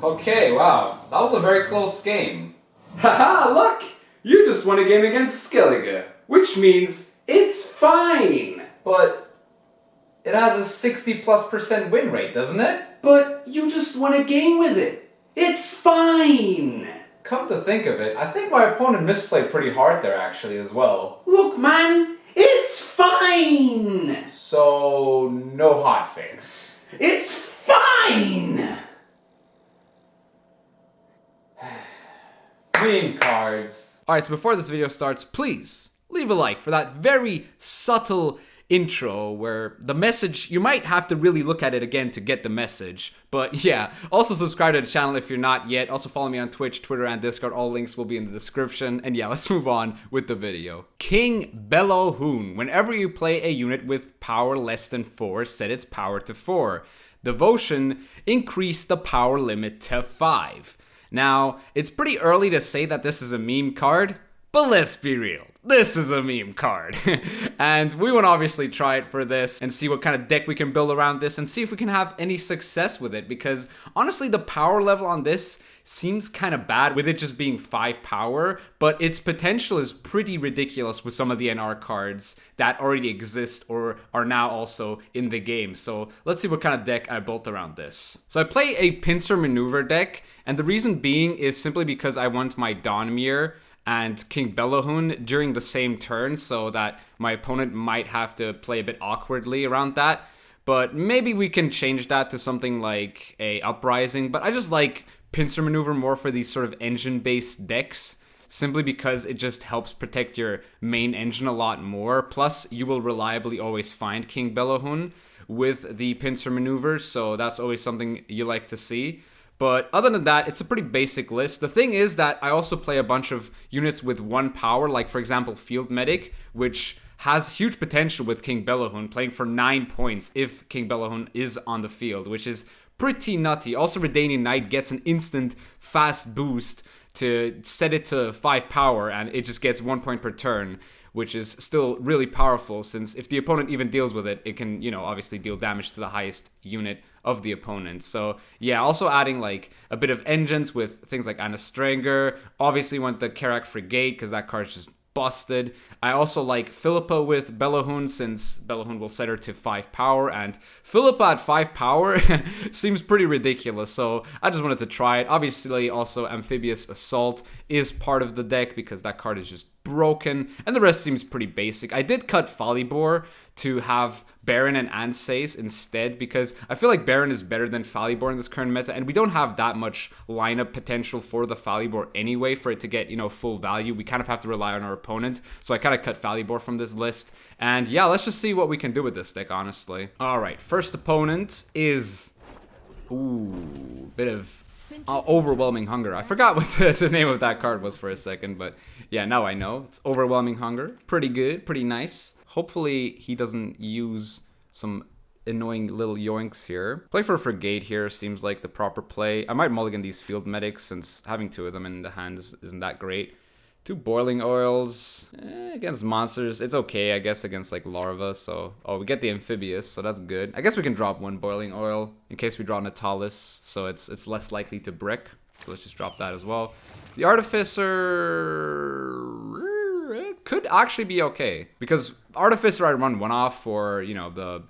Okay, wow. That was a very close game. Haha, look! You just won a game against Skellige, which means it's fine! But it has a 60+% win rate, doesn't it? But you just won a game with it. It's fine! Come to think of it, I think my opponent misplayed pretty hard there actually as well. Look, man, it's fine! So, no hotfix. It's fine! Meme cards. Alright, so before this video starts, please leave a like for that very subtle intro where the message, you might have to really look at it again to get the message. But yeah, also subscribe to the channel if you're not yet. Also follow me on Twitch, Twitter, and Discord. All links will be in the description. And yeah, let's move on with the video. King Belohun. Whenever you play a unit with power less than 4, set its power to 4. Devotion, increase the power limit to 5. Now, it's pretty early to say that this is a meme card, but let's be real. This is a meme card. And we want to obviously try it for this and see what kind of deck we can build around this and see if we can have any success with it, because honestly the power level on this seems kind of bad with it just being 5 power, but its potential is pretty ridiculous with some of the NR cards that already exist or are now also in the game. So let's see what kind of deck I built around this. So I play a pincer maneuver deck, and the reason being is simply because I want my Dawnmere and King Belohun during the same turn so that my opponent might have to play a bit awkwardly around that. But maybe we can change that to something like a Uprising, but I just like pincer maneuver more for these sort of engine-based decks, simply because it just helps protect your main engine a lot more. Plus, you will reliably always find King Belohun with the pincer maneuvers, so that's always something you like to see. But other than that, it's a pretty basic list. The thing is that I also play a bunch of units with 1 power, like for example Field Medic, which has huge potential with King Belohun, playing for 9 points if King Belohun is on the field, which is pretty nutty. Also, Redanian Knight gets an instant fast boost to set it to 5 power, and it just gets 1 point per turn, which is still really powerful, since if the opponent even deals with it, it can, you know, obviously deal damage to the highest unit of the opponent. So yeah, also adding like a bit of engines with things like Anna Stranger. Obviously want the Karak Frigate because that card's just busted. I also like Philippa with Belohun, since Belohun will set her to 5 power, and Philippa at 5 power seems pretty ridiculous, so I just wanted to try it. Obviously also Amphibious Assault is part of the deck because that card is just broken, and the rest seems pretty basic. I did cut Falibor to have Baron and Ansace instead, because I feel like Baron is better than Falibor in this current meta, and we don't have that much lineup potential for the Falibor anyway for it to get, you know, full value. We kind of have to rely on our opponent, so I kind of cut Falibor from this list. And yeah, let's just see what we can do with this deck, honestly. Alright, first opponent is... ooh, bit of Overwhelming Hunger. I forgot what the name of that card was for a second, but yeah, now I know. It's Overwhelming Hunger. Pretty good, pretty nice. Hopefully he doesn't use some annoying little yoinks here. Play for a Frigate here seems like the proper play. I might mulligan these Field Medics, since having 2 of them in the hand isn't that great. 2 Boiling Oils. Against monsters, it's okay, I guess, against like Larva. So, oh, we get the Amphibious, so that's good. I guess we can drop 1 Boiling Oil in case we draw Natalis, so it's less likely to brick. So let's just drop that as well. The Artificer could actually be okay, because Artificer I run 1 off for, you know, the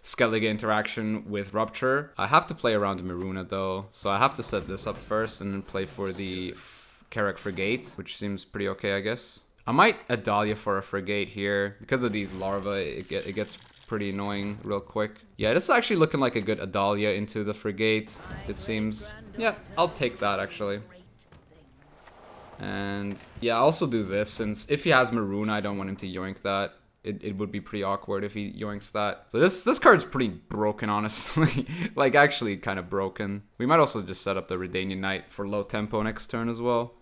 Skellige interaction with Rupture. I have to play around Maruna though, so I have to set this up first and then play for the Karak Frigate, which seems pretty okay, I guess. I might Adalia for a Frigate here. Because of these Larvae, it gets pretty annoying real quick. Yeah, this is actually looking like a good Adalia into the Frigate, it seems. Yeah, I'll take that actually. And yeah, I'll also do this, since if he has Maruna, I don't want him to yoink that. It would be pretty awkward if he yoinks that. So this card's pretty broken, honestly. Like, actually kind of broken. We might also just set up the Redanian Knight for low tempo next turn as well.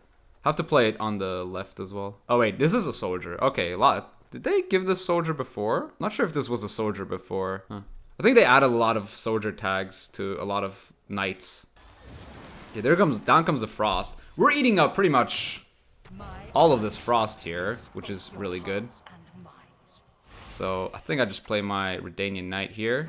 Have to play it on the left as well. Oh wait, this is a soldier. Okay, a lot. Did they give this soldier before? Not sure if this was a soldier before. Huh. I think they added a lot of soldier tags to a lot of knights. Yeah, down comes the Frost. We're eating up pretty much all of this Frost here, which is really good. So I think I just play my Redanian Knight here.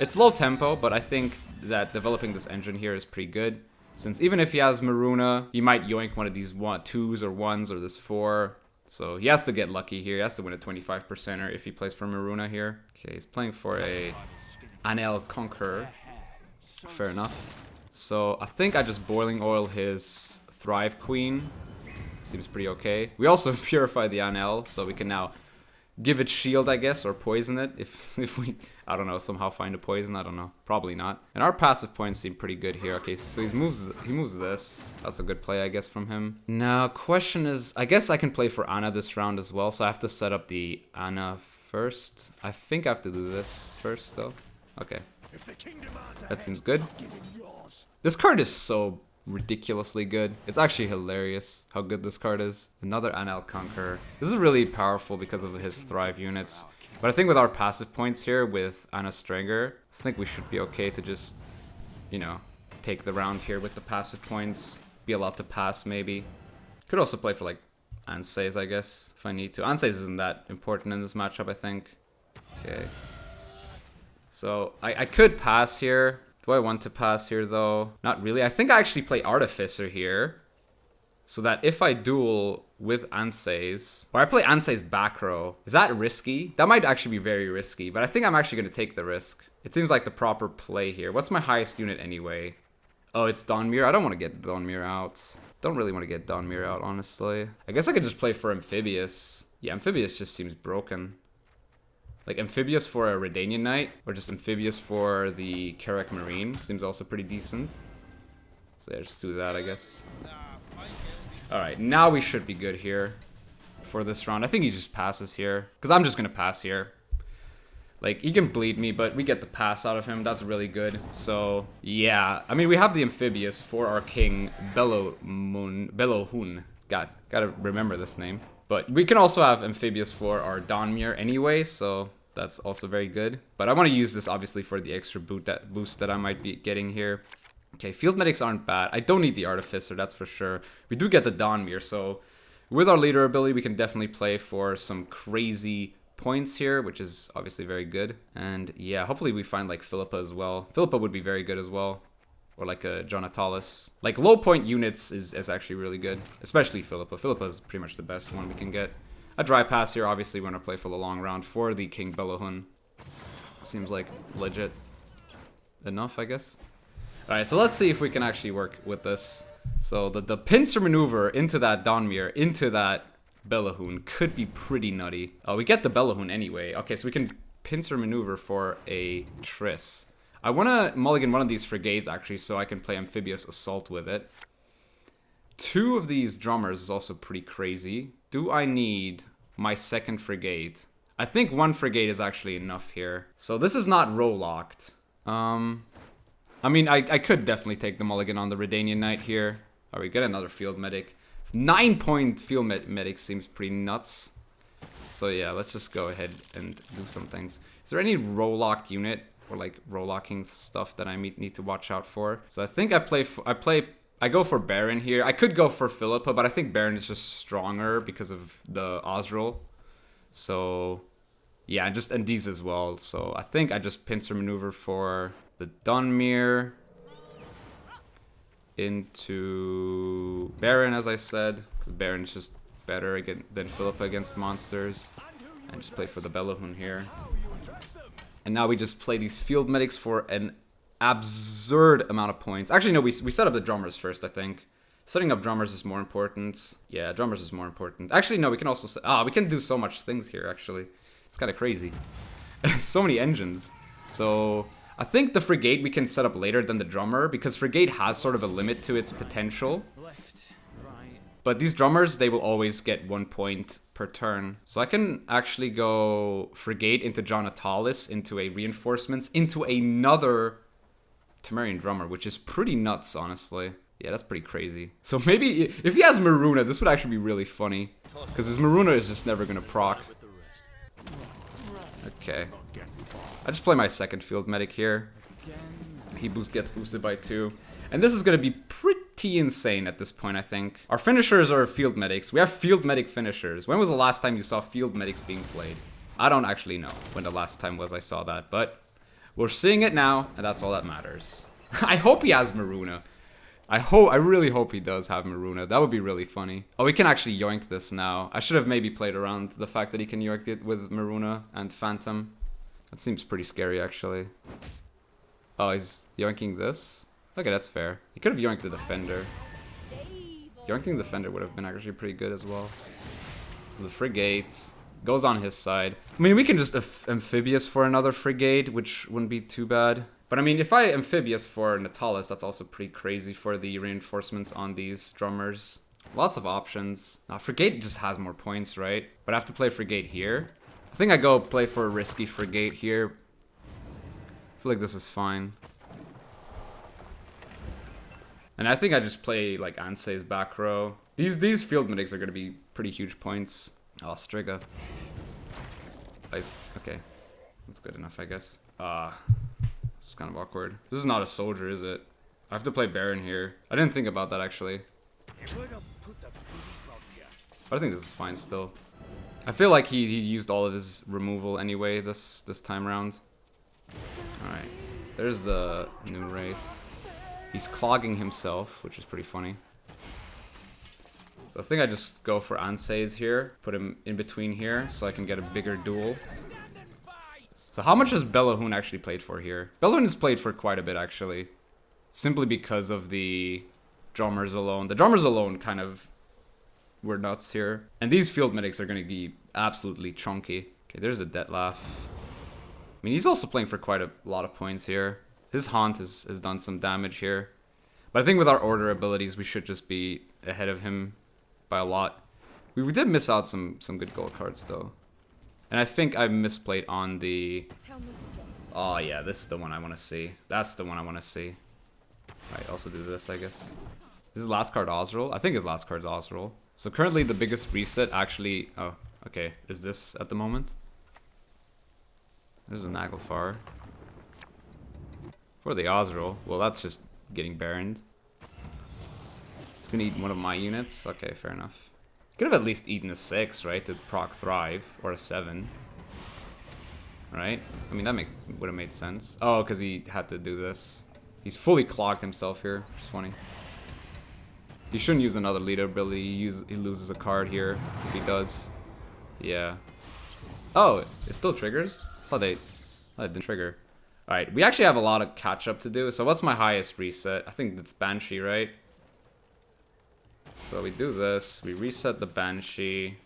It's low tempo, but I think that developing this engine here is pretty good. Since even if he has Maruna, he might yoink one of these 2s or 1s or this 4. So he has to get lucky here. He has to win a 25%er if he plays for Maruna here. Okay, he's playing for a Anel Conqueror. Fair enough. So I think I just boiling oil his Thrive Queen. Seems pretty okay. We also purify the Anel, so we can now give it shield, I guess, or poison it if we, I don't know, somehow find a poison. I don't know. Probably not. And our passive points seem pretty good here. Okay, so he moves this. That's a good play, I guess, from him. Now, question is, I guess I can play for Anna this round as well, so I have to set up the Anna first. I think I have to do this first, though. Okay. That seems good. This card is so ridiculously good. It's actually hilarious how good this card is. Another Anel Conqueror. This is really powerful because of his Thrive units. But I think with our passive points here with Anna Strenger, I think we should be okay to just, you know, take the round here with the passive points. Be allowed to pass maybe. Could also play for like Ansays, I guess, if I need to. Ansays isn't that important in this matchup, I think. Okay. So I could pass here. Do I want to pass here though? Not really. I think I actually play Artificer here. So that if I duel with Ansays, or I play Ansays back row, is that risky? That might actually be very risky, but I think I'm actually going to take the risk. It seems like the proper play here. What's my highest unit anyway? Oh, it's Donmir. I don't want to get Donmir out. Don't really want to get Donmir out, honestly. I guess I could just play for Amphibious. Yeah, Amphibious just seems broken. Like Amphibious for a Redanian Knight, or just Amphibious for the Karak Marine. Seems also pretty decent. So yeah, just do that, I guess. Alright, now we should be good here for this round. I think he just passes here, because I'm just going to pass here. Like, he can bleed me, but we get the pass out of him. That's really good. So, yeah. I mean, we have the Amphibious for our king, Belohun. Gotta remember this name. But we can also have Amphibious for our Donmir anyway, so that's also very good. But I want to use this, obviously, for the extra boost that I might be getting here. Okay, Field Medics aren't bad. I don't need the Artificer, that's for sure. We do get the Donmir, so with our leader ability, we can definitely play for some crazy points here, which is obviously very good. And yeah, hopefully we find like Philippa as well. Philippa would be very good as well. Or like a Jonatalis. Like low point units is actually really good. Especially Philippa. Philippa is pretty much the best one we can get. A dry pass here, obviously we're going to play for the long round for the King Belohun. Seems like legit enough, I guess. Alright, so let's see if we can actually work with this. So the pincer maneuver into that Donmir, into that Belohun could be pretty nutty. Oh, we get the Belohun anyway. Okay, so we can pincer maneuver for a Triss. I want to mulligan one of these Frigades, actually, so I can play Amphibious Assault with it. 2 of these Drummers is also pretty crazy. Do I need my second Frigate? I think 1 Frigate is actually enough here. So this is not row-locked. I mean, I could definitely take the mulligan on the Redanian Knight here. Alright, we get another Field Medic. 9-point Field Medic seems pretty nuts. So yeah, let's just go ahead and do some things. Is there any row-locked unit? Or like row-locking stuff that I need to watch out for. So I think I go for Baron here. I could go for Philippa, but I think Baron is just stronger because of the Osril. So yeah, and these as well. So I think I just pincer maneuver for the Donmir into Baron, as I said. Baron is just better than Philippa against monsters. And just play for the Belohun here. And now we just play these Field Medics for an absurd amount of points. Actually, no, we set up the Drummers first, I think. Setting up Drummers is more important. Yeah, Drummers is more important. Actually, no, we can also... we can do so much things here, actually. It's kind of crazy. So many engines. So, I think the Frigate we can set up later than the Drummer, because Frigate has sort of a limit to its potential. But these Drummers, they will always get 1 point per turn. So I can actually go Frigate into Jonatalis, into a Reinforcements, into another Temerian Drummer, which is pretty nuts, honestly. Yeah, that's pretty crazy. So maybe, if he has Maruna, this would actually be really funny. Because his Maruna is just never going to proc. Okay. I just play my second Field Medic here. He gets boosted by 2. And this is going to be pretty insane at this point, I think. Our finishers are Field Medics. We have Field Medic finishers. When was the last time you saw Field Medics being played? I don't actually know when the last time was I saw that, but we're seeing it now, and that's all that matters. I hope he has Maruna. I really hope he does have Maruna. That would be really funny. Oh, we can actually yoink this now. I should have maybe played around the fact that he can yoink it with Maruna and Phantom. That seems pretty scary, actually. Oh, he's yoinking this? Okay, that's fair. He could have yoinked the Defender. Yoinking the Defender would have been actually pretty good as well. So the Frigate goes on his side. I mean, we can just Amphibious for another Frigate, which wouldn't be too bad. But I mean, if I Amphibious for Natalis, that's also pretty crazy for the reinforcements on these drummers. Lots of options. Frigate just has more points, right? But I have to play Frigate here. I think I go play for a risky Frigate here. I feel like this is fine. And I think I just play like Ansei's back row. These field medics are going to be pretty huge points. Oh, Striga. Okay. That's good enough, I guess. It's kind of awkward. This is not a soldier, is it? I have to play Baron here. I didn't think about that, actually. But I think this is fine still. I feel like he used all of his removal anyway this time around. Alright. There's the new Wraith. He's clogging himself, which is pretty funny. So I think I just go for Ansei's here. Put him in between here so I can get a bigger duel. So how much has Bellahun actually played for here? Bellahun has played for quite a bit, actually. Simply because of the drummers alone. The drummers alone kind of were nuts here. And these field medics are going to be absolutely chunky. Okay, there's the Detlef. I mean, he's also playing for quite a lot of points here. His Haunt has done some damage here. But I think with our order abilities, we should just be ahead of him by a lot. We did miss out some good gold cards, though. And I think I misplayed on the... Oh, yeah, this is the one I want to see. That's the one I want to see. Alright, also do this, I guess. This is last card Osril? I think his last card's Osril. So currently the biggest reset actually... Oh, okay. Is this at the moment? There's a Naglfar. For the Osril. Well, that's just getting baroned. It's gonna eat one of my units. Okay, fair enough. Could have at least eaten a 6, right? To proc Thrive. Or a 7. Right? I mean, that would have made sense. Oh, because he had to do this. He's fully clogged himself here. Which is funny. He shouldn't use another leader ability. He loses a card here. If he does. Yeah. Oh, it still triggers? I thought it didn't trigger. Alright, we actually have a lot of catch up to do. So what's my highest reset? I think it's Banshee, right? So we do this. We reset the Banshee.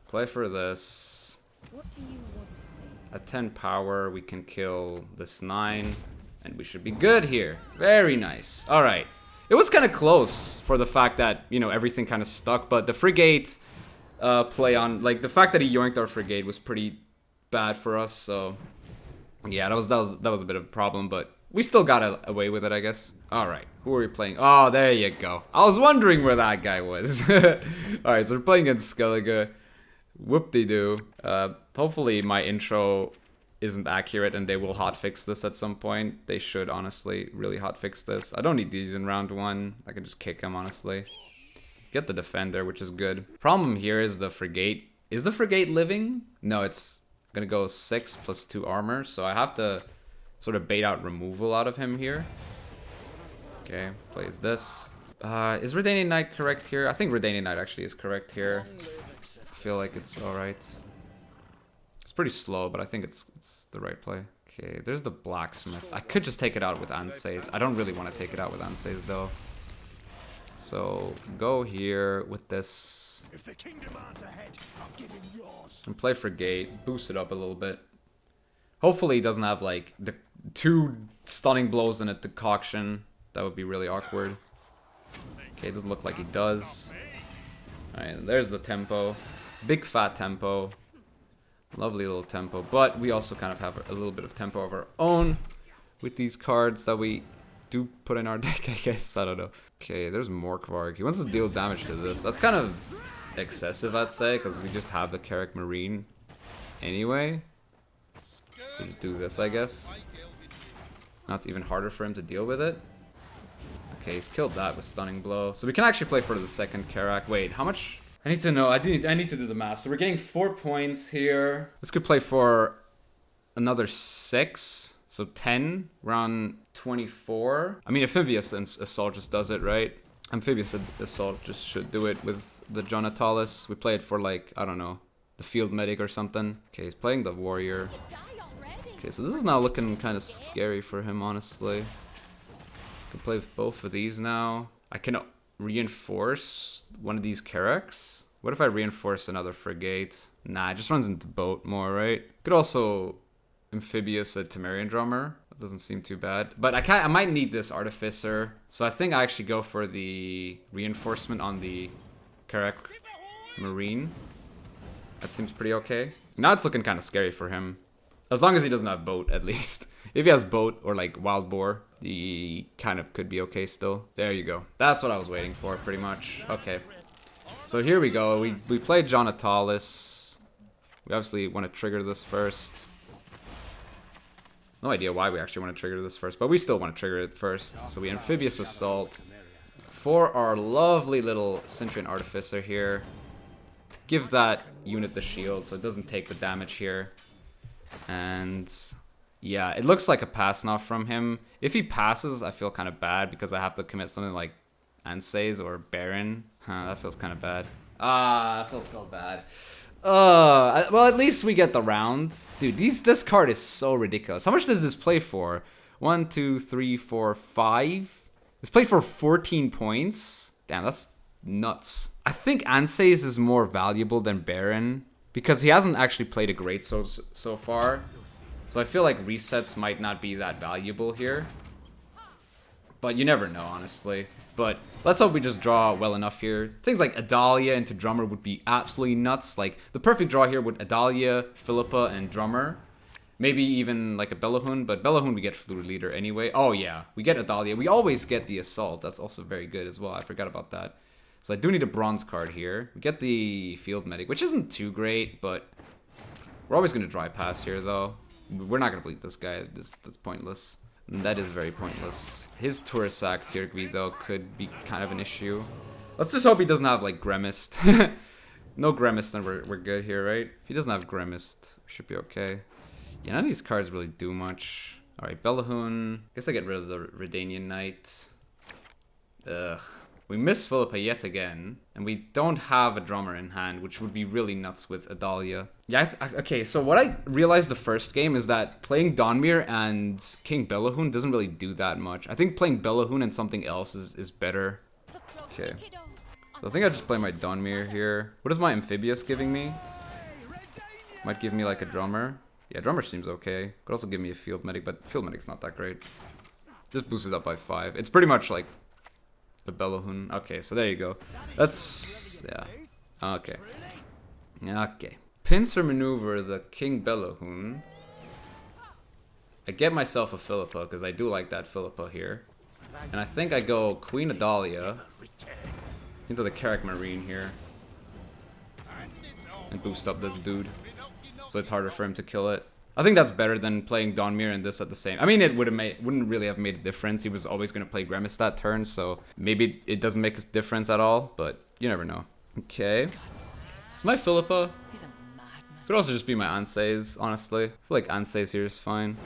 Play for this. What do you want to play? At 10 power, we can kill this 9. And we should be good here. Very nice. Alright. It was kind of close for the fact that, you know, everything kind of stuck. But the Frigate play on... Like, the fact that he yoinked our Frigate was pretty bad for us. So, yeah, that was a bit of a problem. But we still got away with it, I guess. Alright. Who are we playing? Oh, there you go. I was wondering where that guy was. Alright, so we're playing against Skellige. Whoop-de-doo. Hopefully my intro isn't accurate and they will hotfix this at some point. They should, honestly, really hotfix this. I don't need these in round 1. I can just kick them, honestly. Get the Defender, which is good. Problem here is the Frigate. Is the Frigate living? No, it's gonna go 6 plus 2 armor. So I have to sort of bait out removal out of him here. Okay, plays this. Is Redanian Knight correct here? I think Redanian Knight actually is correct here. I feel like it's alright. It's pretty slow, but I think it's the right play. Okay, there's the Blacksmith. I could just take it out with Ansei's. I don't really want to take it out with Ansei's, though. So, go here with this. If the king demands a head, I'll give him yours. And play Frigate. Boost it up a little bit. Hopefully he doesn't have, like, the 2 stunning blows in a decoction. That would be really awkward. Okay, it doesn't look like he does. Alright, there's the tempo. Big fat tempo. Lovely little tempo. But we also kind of have a little bit of tempo of our own with these cards that we do put in our deck, I guess. I don't know. Okay, there's Morkvarg. He wants to deal damage to this. That's kind of excessive, I'd say, because we just have the Carrick Marine anyway. So just do this, I guess. Now it's even harder for him to deal with it. Okay, he's killed that with Stunning Blow. So we can actually play for the second Carrack. Wait, how much? I need to know. I need to do the math. So we're getting 4 points here. This could play for another 6. So 10, round 24. I mean, Amphibious Assault just does it, right? Amphibious Assault just should do it with the John Natalis. We play it for like, I don't know, the Field Medic or something. Okay, he's playing the Warrior. Okay, so this is now looking kind of scary for him, honestly. I can play with both of these now. I can reinforce one of these Carracks. What if I reinforce another Frigate? Nah, it just runs into boat more, right? Could also Amphibious a Temerian Drummer. That doesn't seem too bad. But I might need this Artificer. So I think I actually go for the reinforcement on the Carrack Marine. That seems pretty okay. Now it's looking kind of scary for him. As long as he doesn't have boat, at least. If he has boat or like wild boar, he kind of could be okay still. There you go. That's what I was waiting for, pretty much. Okay. So here we go. We played John Natalis. We obviously want to trigger this first. No idea why we actually want to trigger this first, but we still want to trigger it first. So we Amphibious Assault for our lovely little Centurion Artificer here. Give that unit the shield so it doesn't take the damage here. And yeah, it looks like a pass now from him. If he passes, I feel kind of bad because I have to commit something like Ansays or Baron. That feels kind of bad. That feels so bad. Well, at least we get the round. Dude, this card is so ridiculous. How much does this play for? 1, 2, 3, 4, 5. It's played for 14 points. Damn, that's nuts. I think Ansays is more valuable than Baron because he hasn't actually played a great so far. So I feel like resets might not be that valuable here. But you never know, honestly. But let's hope we just draw well enough here. Things like Adalia into Drummer would be absolutely nuts. Like, the perfect draw here would Adalia, Philippa, and Drummer. Maybe even like a Bellahun, but Bellahun we get Fluid Leader anyway. Oh yeah, we get Adalia. We always get the Assault. That's also very good as well. I forgot about that. So I do need a bronze card here. We get the Field Medic, which isn't too great, but we're always going to dry pass here, though. We're not going to bleed this guy. That's pointless. That is very pointless. His Turisak Tirgvi, though, could be kind of an issue. Let's just hope he doesn't have, like, Gremist. No Gremist, then we're good here, right? If he doesn't have Gremist, we should be okay. Yeah, none of these cards really do much. Alright, Bellahun. Guess I get rid of the Redanian Knight. Ugh. We miss Philippa yet again, and we don't have a Drummer in hand, which would be really nuts with Adalia. Yeah, okay, so what I realized the first game is that playing Donmir and King Bellahun doesn't really do that much. I think playing Bellahun and something else is better. Okay. So I think I just play my Donmir here. What is my Amphibious giving me? Might give me like a Drummer. Yeah, Drummer seems okay. Could also give me a Field Medic, but Field Medic's not that great. Just boosts it up by 5. It's pretty much like the Bellahun. Okay, so there you go. That's... yeah. Okay. Okay. Pincer Maneuver the King Bellahun. I get myself a Philippa, because I do like that Philippa here. And I think I go Queen Adalia into the Carrack Marine here. And boost up this dude. So it's harder for him to kill it. I think that's better than playing Donmir and this at the same. I mean, it wouldn't really have made a difference. He was always going to play Gremist that turn, so maybe it doesn't make a difference at all, but you never know. Okay. It's my Philippa. Could also just be my Ansays, honestly. I feel like Ansays here is fine.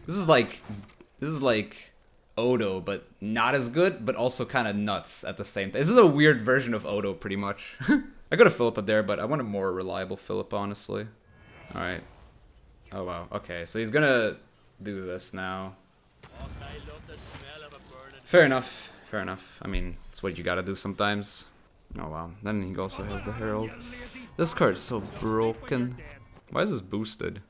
This is like Odo, but not as good, but also kind of nuts at the same time. This is a weird version of Odo, pretty much. I got a Philippa there, but I want a more reliable Philippa, honestly. Alright. Oh, wow. Okay, so he's gonna do this now. Fair enough. Fair enough. I mean, it's what you gotta do sometimes. Oh, wow. Then he also has the Herald. This card is so broken. Why is this boosted?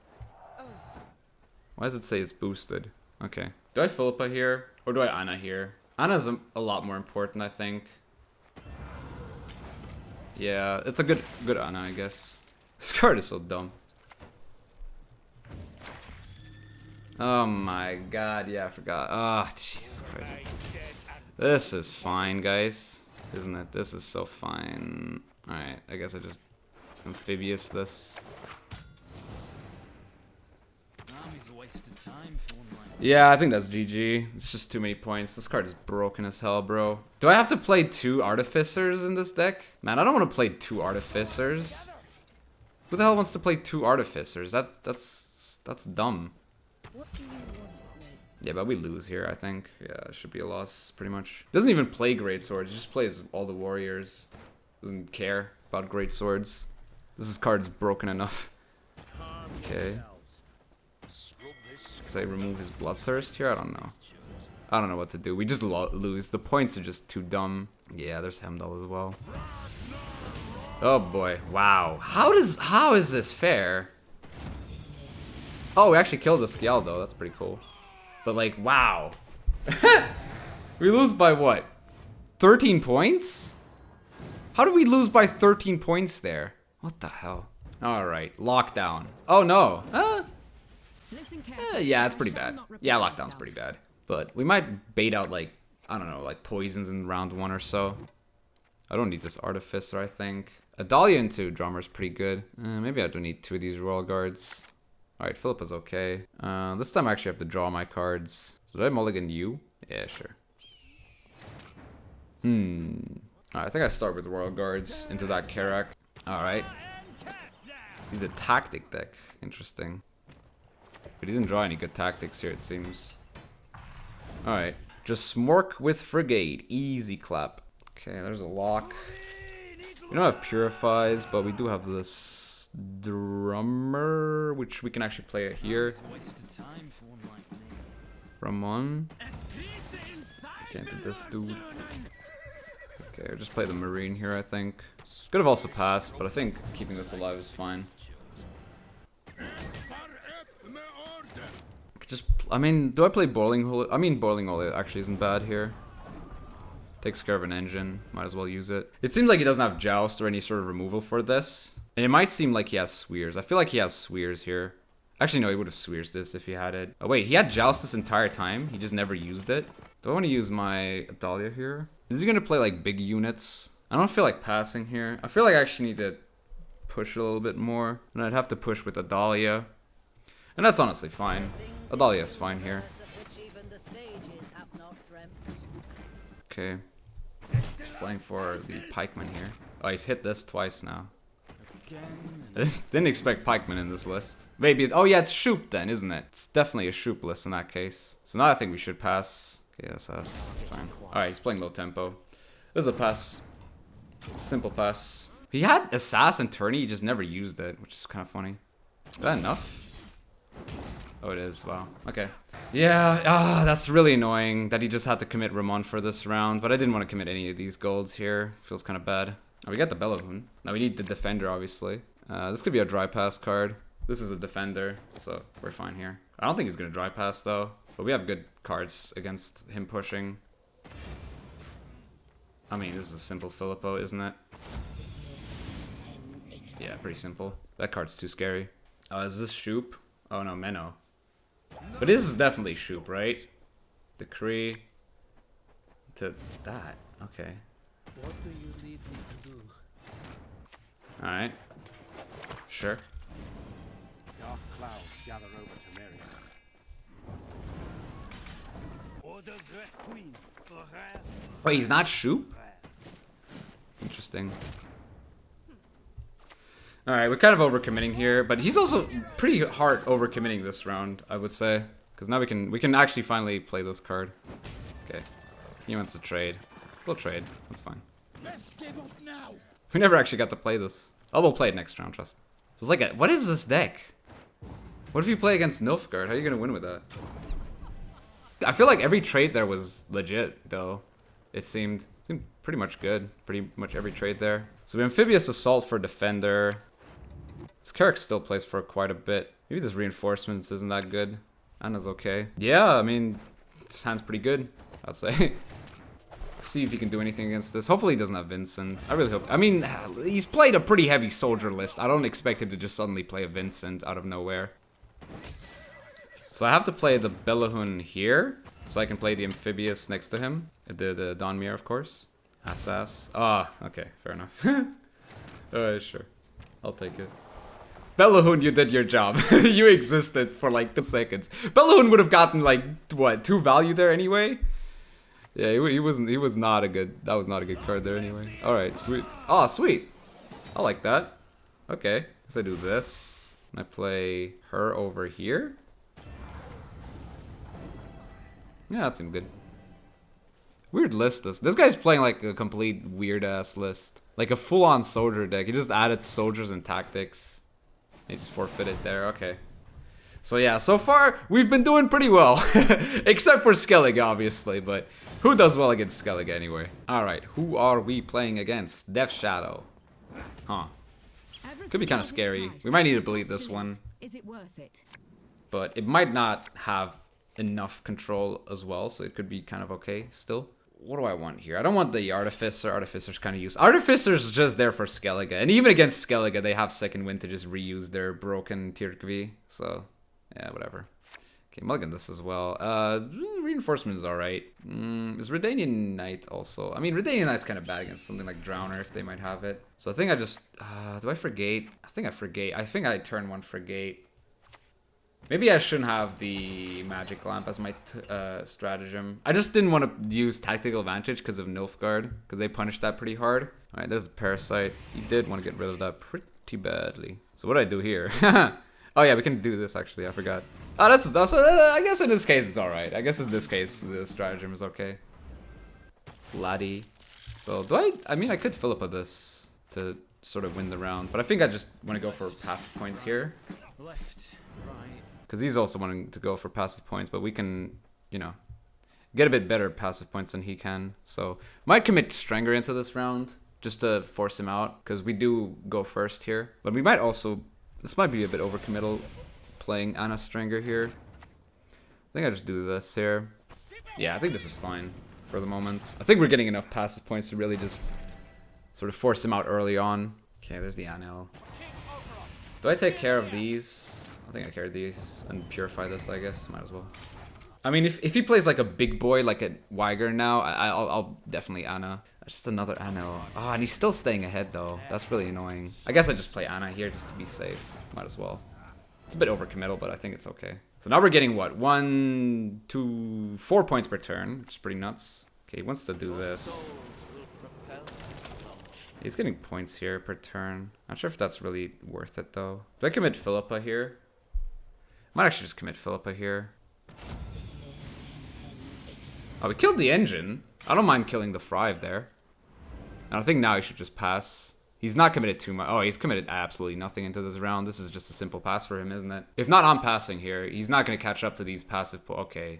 Why does it say it's boosted? Okay. Do I Philippa here? Or do I Anna here? Anna's a lot more important, I think. Yeah, it's a good Anna, I guess. This card is so dumb. Oh my god, yeah, I forgot. Ah, oh, Jesus Christ. This is fine, guys. Isn't it? This is so fine. Alright, I guess I just Amphibious this. Yeah, I think that's GG. It's just too many points. This card is broken as hell, bro. Do I have to play 2 Artificers in this deck? Man, I don't want to play 2 Artificers. Who the hell wants to play 2 artificers? That's dumb. What do you want of me? Yeah, but we lose here, I think. Yeah, it should be a loss, pretty much. Doesn't even play great swords. He just plays all the warriors. Doesn't care about great swords. This card's broken enough. Okay. Say remove his bloodthirst here. I don't know. I don't know what to do. We just lose. The points are just too dumb. Yeah, there's Hemdall as well. Oh boy! Wow. How is this fair? Oh, we actually killed the Skellige though. That's pretty cool. But like, wow. We lose by what? 13 points? How did we lose by 13 points there? What the hell? All right, lockdown. Oh no. Yeah, it's pretty bad. Yeah, lockdown's pretty bad. But we might bait out like, I don't know, like poisons in round 1 or so. I don't need this artificer, I think. A Dahlia into drummer's pretty good. Maybe I don't need 2 of these royal guards. All right, Philippa's okay. This time I actually have to draw my cards. So did I mulligan you? Yeah, sure. All right, I think I start with royal guards into that Karak. All right. He's a tactic deck. Interesting. But he didn't draw any good tactics here, it seems. Alright. Just Smork with Frigate. Easy clap. Okay, there's a lock. We don't have Purifies, but we do have this Drummer, which we can actually play it here. Ramon. Can't do this dude. Okay, I'll just play the Marine here, I think. Could have also passed, but I think keeping this alive is fine. Just, I mean, do I play Boiling Hole? I mean, Boiling Hole actually isn't bad here. Takes care of an engine, might as well use it. It seems like he doesn't have Joust or any sort of removal for this. And it might seem like he has Swears. I feel like he has Swears here. Actually, no, he would have Swears this if he had it. Oh wait, he had Joust this entire time? He just never used it? Do I want to use my Dahlia here? Is he going to play like big units? I don't feel like passing here. I feel like I actually need to push a little bit more. And I'd have to push with a Dahlia. And that's honestly fine. A Dahlia is fine here. Okay. Just playing for the pikeman here. Oh, he's hit this twice now. Didn't expect pikeman in this list. Maybe it's, oh yeah, it's Shoop then, isn't it? It's definitely a Shoop list in that case. So now I think we should pass. Okay, SS. Fine. Alright, he's playing low tempo. This is a pass. Simple pass. He had Assassin tourney, he just never used it, which is kind of funny. Is that enough? Oh, it is. Wow. Okay. Yeah, that's really annoying that he just had to commit Ramon for this round, but I didn't want to commit any of these golds here. Feels kind of bad. Oh, we got the Bellahun. Now we need the Defender, obviously. This could be a dry pass card. This is a Defender, so we're fine here. I don't think he's going to dry pass, though, but we have good cards against him pushing. I mean, this is a simple Filippo, isn't it? Yeah, pretty simple. That card's too scary. Oh, is this Shoop? Oh no, Menno. But this is definitely Shoop, right? Decree to that. Okay. What do you need me to do? Alright. Sure. Dark clouds gather over to Mary. Orders ref queen. Wait, he's not Shoop? Interesting. Alright, we're kind of overcommitting here, but he's also pretty hard overcommitting this round, I would say. Because now we can actually finally play this card. Okay. He wants to trade. We'll trade. That's fine. Let's give up now. We never actually got to play this. Oh, we'll play it next round, trust. So it's like a, what is this deck? What if you play against Nilfgaard? How are you gonna win with that? I feel like every trade there was legit, though. It seemed pretty much good. Pretty much every trade there. So we have Amphibious Assault for Defender. This Carrick still plays for quite a bit. Maybe this Reinforcements isn't that good. Anna's okay. Yeah, I mean, this hand's pretty good, I'd say. See if he can do anything against this. Hopefully he doesn't have Vincent. I really hope. I mean, he's played a pretty heavy soldier list. I don't expect him to just suddenly play a Vincent out of nowhere. So I have to play the Bellahun here, so I can play the Amphibious next to him. The Donmir, of course. Assas. Ah, okay, fair enough. Alright, sure. I'll take it. Bellahun, you did your job. You existed for like 2 seconds. Bellahun would have gotten like, what, 2 value there anyway? Yeah, he was not a good, that was not a good card there anyway. Alright, sweet. Oh, sweet. I like that. Okay. So I do this, and I play her over here. Yeah, that seemed good. Weird list. This guy's playing like a complete weird ass list, like a full-on soldier deck. He just added soldiers and tactics. He just forfeited there. Okay. So yeah, so far we've been doing pretty well, except for Skellige, obviously. But who does well against Skellige anyway? All right, who are we playing against? Death Shadow. Huh. Could be kind of scary. We might need to delete this one. Is it worth it? But it might not have enough control as well, so it could be kind of okay still. What do I want here? I don't want the Artificer. Artificer's kind of useless. Artificer's just there for Skellige. And even against Skellige, they have second wind to just reuse their broken Tirkvi. So, yeah, whatever. Okay, mulligan this as well. Reinforcement is alright. Is Redanian Knight also? I mean, Redanian Knight's kind of bad against something like Drowner if they might have it. So I think I just... do I Frigate? I think I Frigate. I think I turn one Frigate. Maybe I shouldn't have the Magic Lamp as my stratagem. I just didn't want to use Tactical Advantage because of Nilfgaard, because they punished that pretty hard. Alright, there's the Parasite. He did want to get rid of that pretty badly. So what do I do here? Oh yeah, we can do this actually, I forgot. Oh, that's I guess in this case it's alright. I guess in this case the stratagem is okay. Laddie. So do I mean I could Philippa this to sort of win the round, but I think I just want to go for passive points here. Left, right. Because he's also wanting to go for passive points, but we can, you know, get a bit better passive points than he can. So might commit Strenger into this round just to force him out, because we do go first here. But we might also, this might be a bit overcommittal playing Anna Strenger here. I think I just do this here. Yeah, I think this is fine for the moment. I think we're getting enough passive points to really just sort of force him out early on. Okay, there's the Anil. Do I take care of these? I think I carry these and purify this, I guess. Might as well. I mean, if he plays like a big boy, like a Weiger now, I'll definitely Anna. Just another Anil. Oh, and he's still staying ahead, though. That's really annoying. I guess I just play Anna here just to be safe. Might as well. It's a bit overcommittal, but I think it's okay. So now we're getting, what? 1, 2, 4 points per turn, which is pretty nuts. Okay, he wants to do this. He's getting points here per turn. Not sure if that's really worth it, though. Do I commit Philippa here? Might actually just commit Philippa here. Oh, we killed the engine. I don't mind killing the Thrive there. And I think now he should just pass. He's not committed too much. Oh, he's committed absolutely nothing into this round. This is just a simple pass for him, isn't it? If not, I'm passing here. He's not going to catch up to these passive... Okay.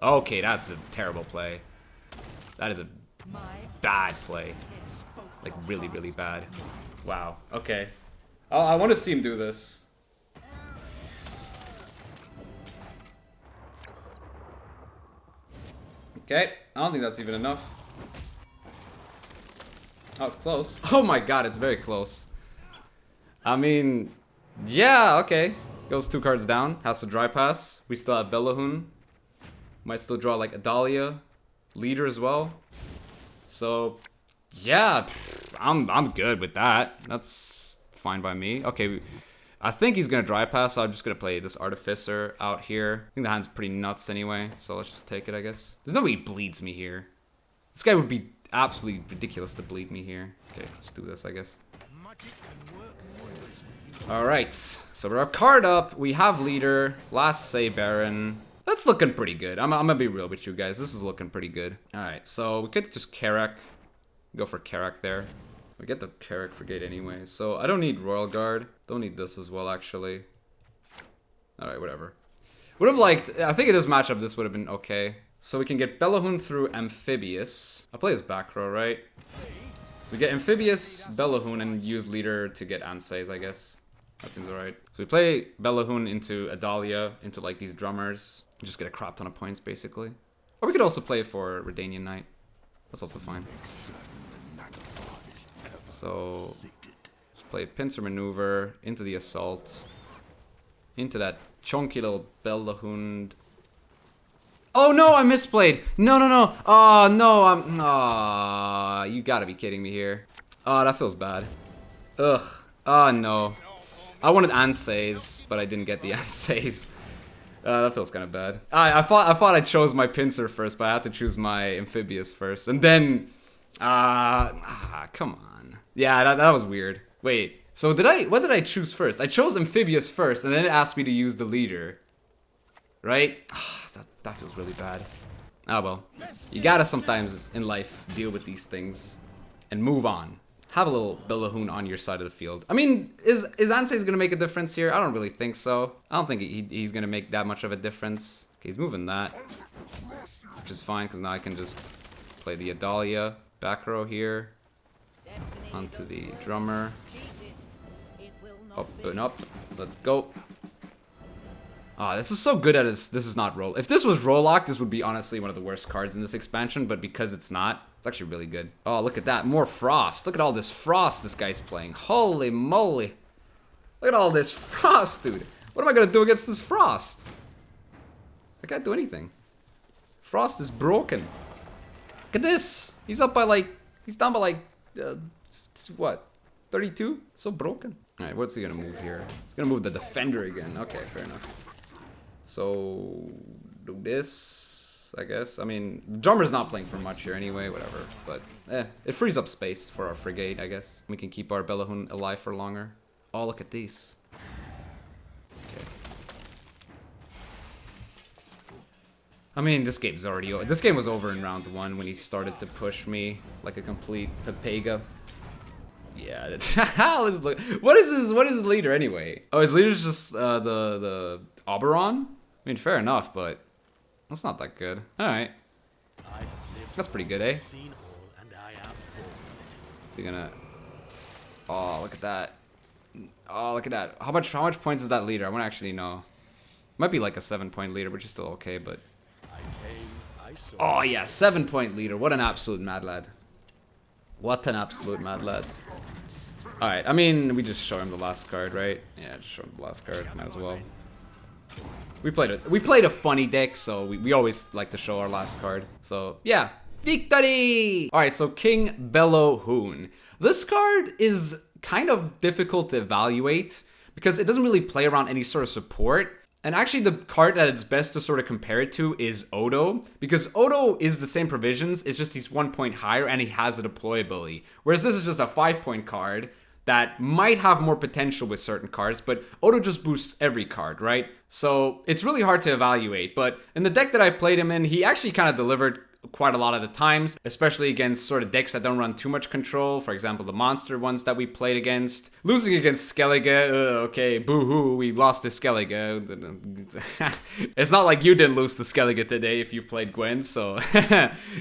Okay, that's a terrible play. That is a bad play. Like, really, really bad. Wow. Okay. I want to see him do this. Okay, I don't think that's even enough. Oh, it's close. Oh my god, it's very close. I mean, yeah, okay. Goes 2 cards down, has to dry pass. We still have Belahun. Might still draw like Adalia, leader as well. So, yeah, I'm good with that. That's fine by me. Okay, I think he's gonna dry pass, so I'm just gonna play this Artificer out here. I think the hand's pretty nuts anyway, so let's just take it, I guess. There's no way he bleeds me here. This guy would be absolutely ridiculous to bleed me here. Okay, let's do this, I guess. Alright, so we're card up. We have leader. Last say Baron. That's looking pretty good. I'm gonna be real with you guys. This is looking pretty good. Alright, so we could just Karak. Go for Karak there. We get the Karak Frigate anyway, so I don't need Royal Guard. Don't need this as well, actually. Alright, whatever. Would have liked... I think in this matchup, this would have been okay. So we can get Belahun through Amphibious. I'll play his back row, right? So we get Amphibious, Belahun, and use leader to get Ansays, I guess. That seems alright. So we play Belahun into Adalia, into like these drummers. Just get a crap ton of points, basically. Or we could also play for Redanian Knight. That's also fine. So, just play Pincer Maneuver into the Assault. Into that chunky little Belahund. Oh no, I misplayed! No, no, no! Oh no, you gotta be kidding me here. Oh, that feels bad. Ugh. Oh no. I wanted Ansays, but I didn't get the Ansays. That feels kind of bad. I thought I chose my Pincer first, but I had to choose my Amphibious first. And then... come on. Yeah, that was weird. Wait, So what did I choose first? I chose Amphibious first, and then it asked me to use the leader. Right? That feels really bad. Oh well. You gotta sometimes in life deal with these things and move on. Have a little Bellahun on your side of the field. I mean, is Ansei's gonna make a difference here? I don't really think so. I don't think he's gonna make that much of a difference. Okay, he's moving that, which is fine, because now I can just play the Adalia back row here. Onto the drummer. Up and up. Let's go. Ah, this is so good at this. This is not roll. If this was roll lock, this would be honestly one of the worst cards in this expansion, but because it's not, it's actually really good. Oh, look at that. More frost. Look at all this frost this guy's playing. Holy moly. Look at all this frost, dude. What am I gonna do against this frost? I can't do anything. Frost is broken. Look at this. He's up by like, he's down by like, what? 32? So broken. All right, what's he gonna move here? He's gonna move the defender again. Okay, fair enough. So, do this, I guess. I mean, drummer's not playing for much here anyway, whatever. But, it frees up space for our frigate, I guess. We can keep our Bellahun alive for longer. Oh, look at these. Okay. I mean, this game's already over. This game was over in round 1 when he started to push me like a complete Pepega. Yeah, that's let's look. What is his leader anyway? Oh, his leader's just the Oberon? I mean, fair enough, but that's not that good. Alright. That's pretty good, eh? Is he gonna... Oh, look at that. Oh, look at that. How much points is that leader? I wanna actually know. Might be like a 7-point leader, which is still okay, but... Oh yeah, 7-point leader. What an absolute mad lad. What an absolute mad lad. Alright, I mean, we just show him the last card, right? Yeah, just show him the last card. Might as well. We played a funny deck, so we always like to show our last card. So, yeah. Victory! Alright, so King Bellahun. This card is kind of difficult to evaluate because it doesn't really play around any sort of support. And actually the card that it's best to sort of compare it to is Odo, because Odo is the same provisions, it's just he's 1 point higher and he has a deployability. Whereas this is just a 5-point card that might have more potential with certain cards, but Odo just boosts every card, right? So it's really hard to evaluate, but in the deck that I played him in, he actually kind of delivered quite a lot of the times, especially against sort of decks that don't run too much control. For example, the monster ones that we played against. Losing against Skellige, okay, boo-hoo, we lost to Skellige. It's not like you didn't lose to Skellige today if you've played Gwent, so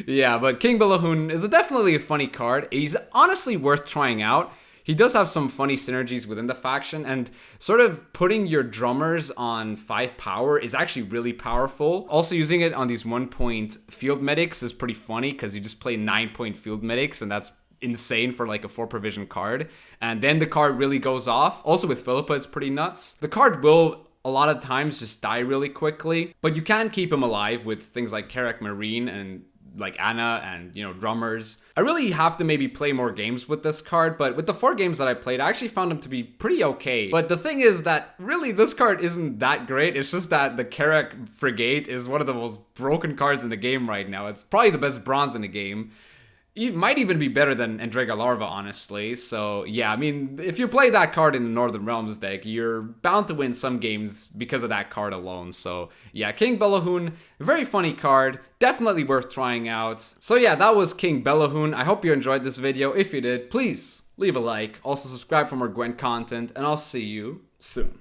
yeah, but King Bellahun is definitely a funny card. He's honestly worth trying out. He does have some funny synergies within the faction, and sort of putting your drummers on 5 power is actually really powerful. Also using it on these 1-point field medics is pretty funny because you just play 9-point field medics, and that's insane for like a 4 provision card. And then the card really goes off. Also with Philippa, it's pretty nuts. The card will a lot of times just die really quickly, but you can keep him alive with things like Karak Marine and like Anna and, you know, drummers. I really have to maybe play more games with this card, but with the 4 games that I played, I actually found him to be pretty okay. But the thing is that really this card isn't that great. It's just that the Karak Frigate is one of the most broken cards in the game right now. It's probably the best bronze in the game. It might even be better than Endrega Larva, honestly. So, yeah, I mean, if you play that card in the Northern Realms deck, you're bound to win some games because of that card alone. So, yeah, King Bellahun, very funny card, definitely worth trying out. So, yeah, that was King Bellahun. I hope you enjoyed this video. If you did, please leave a like. Also, subscribe for more Gwent content, and I'll see you soon.